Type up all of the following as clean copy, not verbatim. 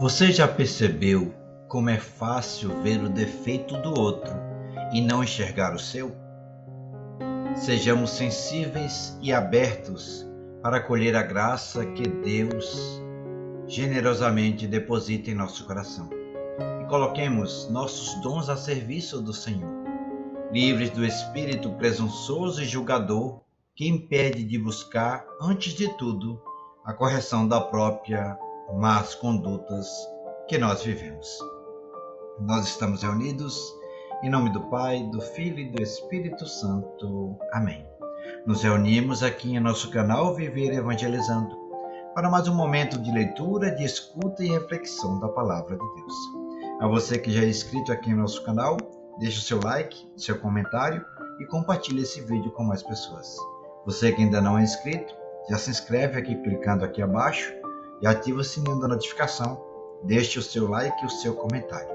Você já percebeu como é fácil ver o defeito do outro e não enxergar o seu? Sejamos sensíveis e abertos para acolher a graça que Deus generosamente deposita em nosso coração. E coloquemos nossos dons a serviço do Senhor, livres do espírito presunçoso e julgador que impede de buscar, antes de tudo, a correção da própria más condutas que nós vivemos. Nós estamos reunidos em nome do Pai, do Filho e do Espírito Santo. Amém. Nos reunimos aqui em nosso canal Viver Evangelizando para mais um momento de leitura, de escuta e reflexão da Palavra de Deus. A você que já é inscrito aqui no nosso canal, deixe o seu like, seu comentário e compartilhe esse vídeo com mais pessoas. Você que ainda não é inscrito, já se inscreve aqui clicando aqui abaixo e ativa o sininho da notificação. Deixe o seu like e o seu comentário.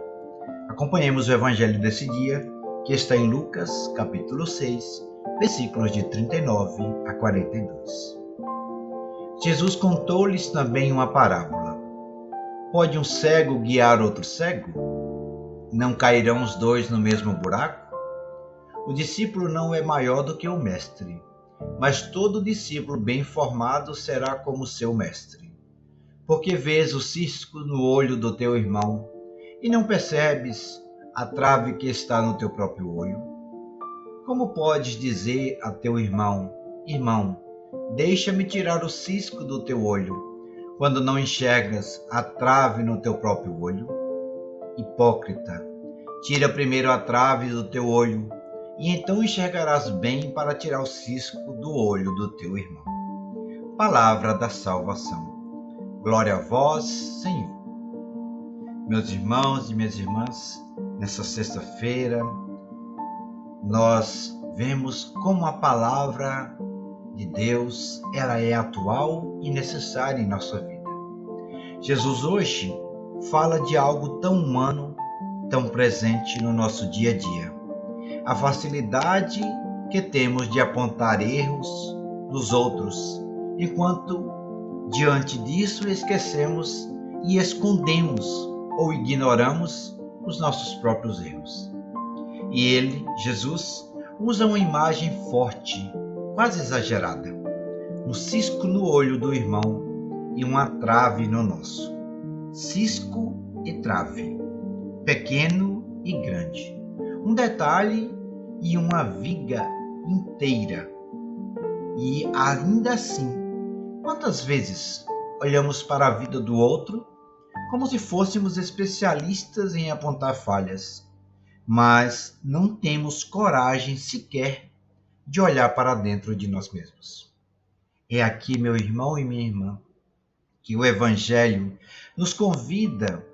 Acompanhemos o Evangelho desse dia, que está em Lucas, capítulo 6, versículos de 39 a 42. Jesus contou-lhes também uma parábola. Pode um cego guiar outro cego? Não cairão os dois no mesmo buraco? O discípulo não é maior do que o mestre, mas todo discípulo bem formado será como seu mestre. Porque vês o cisco no olho do teu irmão e não percebes a trave que está no teu próprio olho? Como podes dizer a teu irmão: irmão, deixa-me tirar o cisco do teu olho, quando não enxergas a trave no teu próprio olho? Hipócrita, tira primeiro a trave do teu olho, e então enxergarás bem para tirar o cisco do olho do teu irmão. Palavra da salvação. Glória a vós, Senhor. Meus irmãos e minhas irmãs, nessa sexta-feira, nós vemos como a palavra de Deus, ela é atual e necessária em nossa vida. Jesus hoje fala de algo tão humano, tão presente no nosso dia a dia. A facilidade que temos de apontar erros dos outros, enquanto diante disso esquecemos e escondemos ou ignoramos os nossos próprios erros. E ele, Jesus, usa uma imagem forte, quase exagerada, um cisco no olho do irmão e uma trave no nosso. Cisco e trave, pequeno e grande, um detalhe e uma viga inteira. E ainda assim, quantas vezes olhamos para a vida do outro como se fôssemos especialistas em apontar falhas, mas não temos coragem sequer de olhar para dentro de nós mesmos? É aqui, meu irmão e minha irmã, que o Evangelho nos convida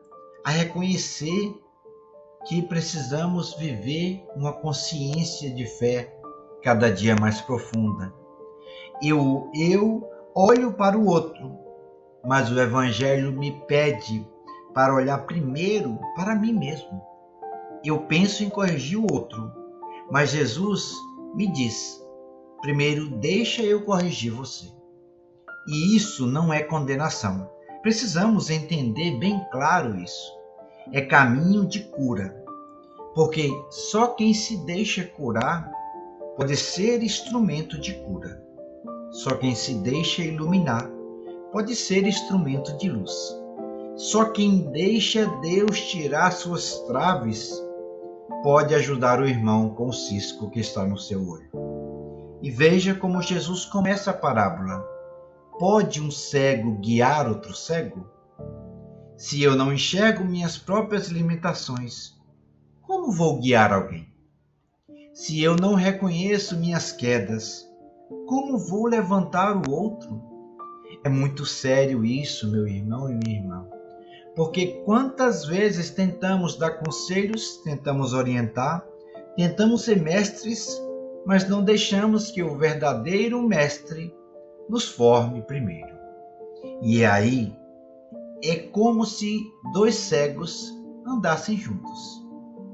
a reconhecer que precisamos viver uma consciência de fé cada dia mais profunda. Eu olho para o outro, mas o Evangelho me pede para olhar primeiro para mim mesmo. Eu penso em corrigir o outro, mas Jesus me diz: primeiro deixa eu corrigir você. E isso não é condenação. Precisamos entender bem claro isso. É caminho de cura, porque só quem se deixa curar pode ser instrumento de cura. Só quem se deixa iluminar pode ser instrumento de luz. Só quem deixa Deus tirar suas traves pode ajudar o irmão com o cisco que está no seu olho. E veja como Jesus começa a parábola. Pode um cego guiar outro cego? Se eu não enxergo minhas próprias limitações, como vou guiar alguém? Se eu não reconheço minhas quedas, como vou levantar o outro? É muito sério isso, meu irmão e minha irmã. Porque quantas vezes tentamos dar conselhos, tentamos orientar, tentamos ser mestres, mas não deixamos que o verdadeiro mestre nos forme primeiro. E aí, é como se dois cegos andassem juntos.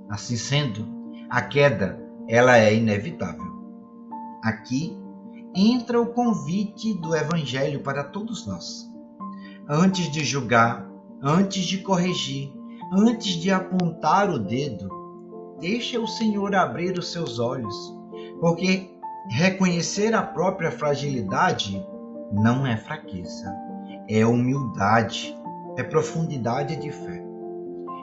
Assim sendo, a queda, ela é inevitável. Aqui entra o convite do Evangelho para todos nós. Antes de julgar, antes de corrigir, antes de apontar o dedo, deixa o Senhor abrir os seus olhos, porque reconhecer a própria fragilidade não é fraqueza, é humildade, é profundidade de fé.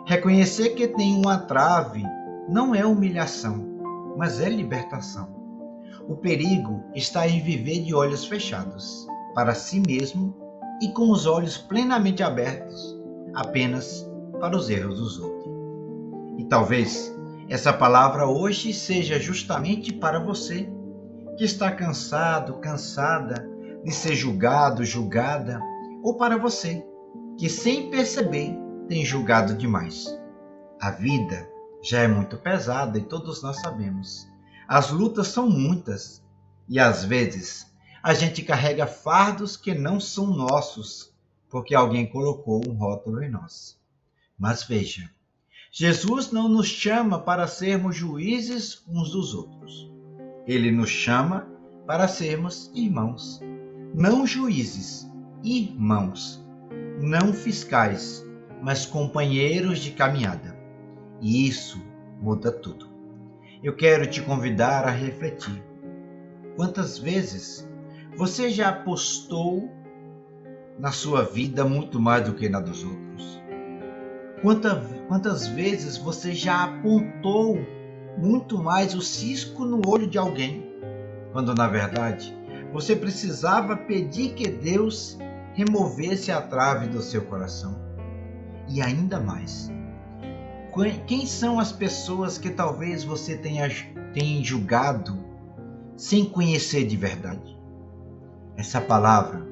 Reconhecer que tem uma trave não é humilhação, mas é libertação. O perigo está em viver de olhos fechados para si mesmo e com os olhos plenamente abertos apenas para os erros dos outros. E talvez essa palavra hoje seja justamente para você que está cansado, cansada de ser julgado, julgada, ou para você que sem perceber tem julgado demais. A vida já é muito pesada e todos nós sabemos. As lutas são muitas e às vezes a gente carrega fardos que não são nossos porque alguém colocou um rótulo em nós. Mas veja, Jesus não nos chama para sermos juízes uns dos outros. Ele nos chama para sermos irmãos. Não juízes, irmãos. Não fiscais, mas companheiros de caminhada. E isso muda tudo. Eu quero te convidar a refletir. Quantas vezes você já apostou na sua vida muito mais do que na dos outros? Quantas vezes você já apontou muito mais o cisco no olho de alguém, quando na verdade você precisava pedir que Deus removesse a trave do seu coração? E ainda mais, quem são as pessoas que talvez você tenha julgado sem conhecer de verdade? Essa palavra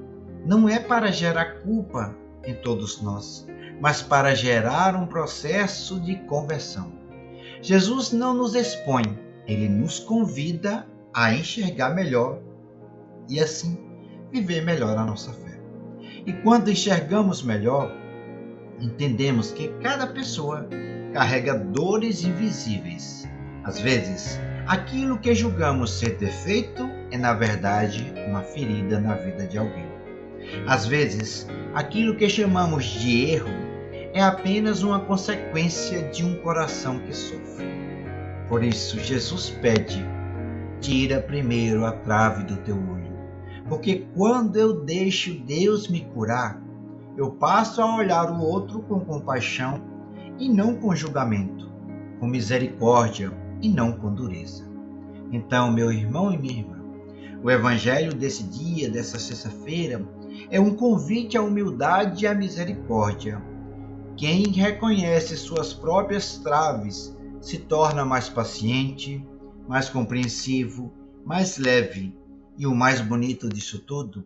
não é para gerar culpa em todos nós, mas para gerar um processo de conversão. Jesus não nos expõe, ele nos convida a enxergar melhor e assim viver melhor a nossa fé. E quando enxergamos melhor, entendemos que cada pessoa carrega dores invisíveis. Às vezes, aquilo que julgamos ser defeito é, na verdade, uma ferida na vida de alguém. Às vezes, aquilo que chamamos de erro é apenas uma consequência de um coração que sofre. Por isso, Jesus pede: tira primeiro a trave do teu olho. Porque quando eu deixo Deus me curar, eu passo a olhar o outro com compaixão e não com julgamento, com misericórdia e não com dureza. Então, meu irmão e minha irmã, o evangelho desse dia, dessa sexta-feira, é um convite à humildade e à misericórdia. Quem reconhece suas próprias traves se torna mais paciente, mais compreensivo, mais leve. E o mais bonito disso tudo,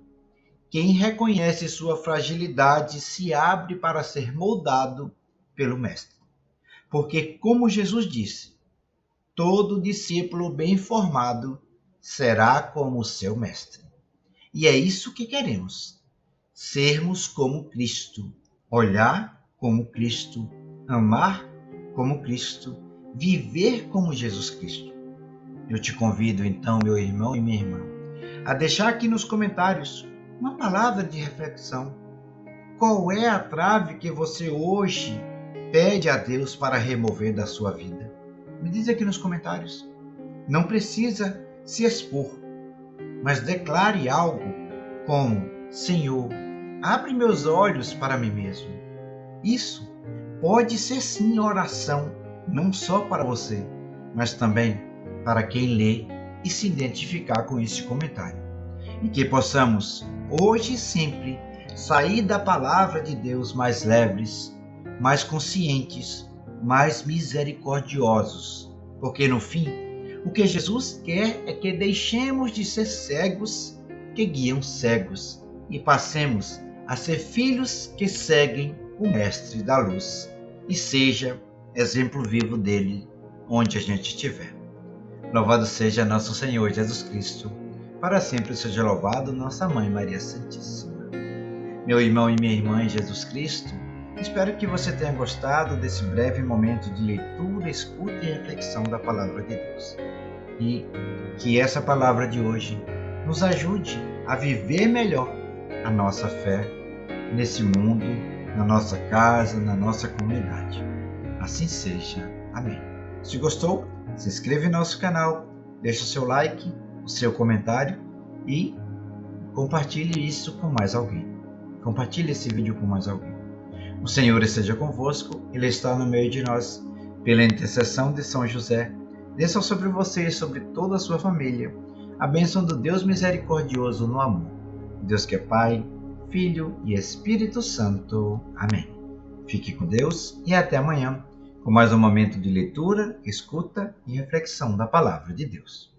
quem reconhece sua fragilidade se abre para ser moldado pelo Mestre. Porque, como Jesus disse, todo discípulo bem formado será como o seu Mestre. E é isso que queremos, sermos como Cristo, olhar como Cristo, amar como Cristo, viver como Jesus Cristo. Eu te convido então, meu irmão e minha irmã, a deixar aqui nos comentários uma palavra de reflexão. Qual é a trave que você hoje pede a Deus para remover da sua vida? Me diz aqui nos comentários. Não precisa se expor, mas declare algo como: Senhor, abre meus olhos para mim mesmo. Isso pode ser sim oração, não só para você, mas também para quem lê e se identificar com este comentário. E que possamos, hoje e sempre, sair da palavra de Deus mais leves, mais conscientes, mais misericordiosos. Porque no fim, o que Jesus quer é que deixemos de ser cegos que guiam cegos e passemos a ser filhos que seguem o Mestre da Luz e seja exemplo vivo dele onde a gente estiver. Louvado seja nosso Senhor Jesus Cristo, para sempre seja louvado nossa Mãe Maria Santíssima. Meu irmão e minha irmã em Jesus Cristo, espero que você tenha gostado desse breve momento de leitura, escuta e reflexão da Palavra de Deus. E que essa palavra de hoje nos ajude a viver melhor a nossa fé nesse mundo, na nossa casa, na nossa comunidade. Assim seja. Amém. Se gostou, se inscreva em nosso canal, deixe o seu like, o seu comentário e compartilhe isso com mais alguém. Compartilhe esse vídeo com mais alguém. O Senhor esteja convosco, Ele está no meio de nós. Pela intercessão de São José, desça sobre você e sobre toda a sua família a bênção do Deus misericordioso no amor. Deus que é Pai, Filho e Espírito Santo. Amém. Fique com Deus e até amanhã, com mais um momento de leitura, escuta e reflexão da Palavra de Deus.